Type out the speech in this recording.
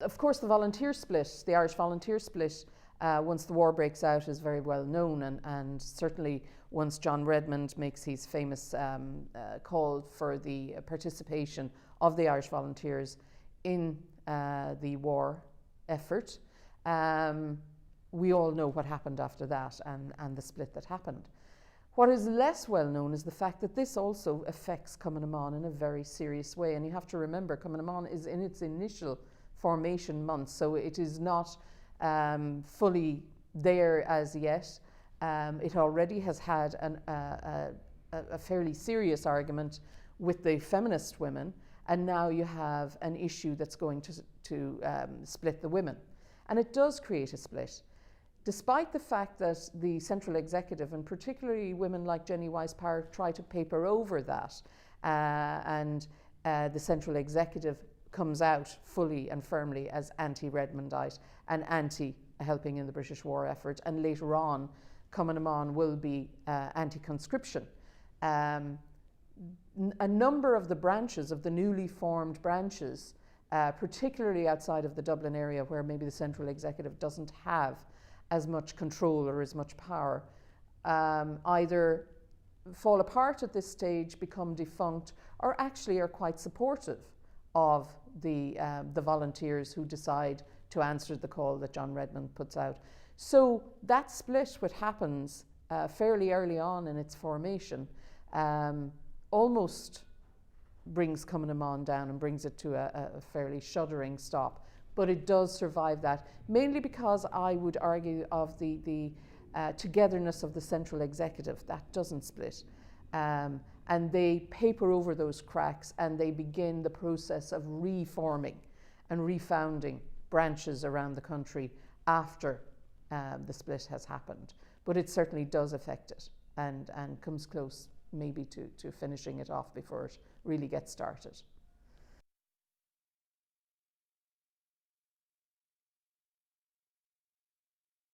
Of course, the volunteer split, the Irish volunteer split, once the war breaks out, is very well known, and certainly once John Redmond makes his famous call for the participation of the Irish volunteers in the war effort, we all know what happened after that, and the split that happened. What is less well known is the fact that this also affects Cumann in a very serious way, and you have to remember Cumann is in its initial formation months, so it is not fully there as yet. It already has had a fairly serious argument with the feminist women, and now you have an issue that's going to split the women. And it does create a split, despite the fact that the central executive, and particularly women like Jenny Weiss-Power, try to paper over that, and the central executive comes out fully and firmly as anti-Redmondite and anti-helping in the British war effort, and later on Cumann will be anti-conscription. A number of the branches, of the newly formed branches, particularly outside of the Dublin area where maybe the central executive doesn't have as much control or as much power, either fall apart at this stage, become defunct, or actually are quite supportive of the volunteers who decide to answer the call that John Redmond puts out. So that split, which happens fairly early on in its formation, almost brings Cumann down and brings it to a fairly shuddering stop. But it does survive that, mainly because I would argue of the togetherness of the central executive. That doesn't split. And they paper over those cracks, and they begin the process of reforming and refounding branches around the country after the split has happened. But it certainly does affect it, and comes close maybe to finishing it off before it really gets started.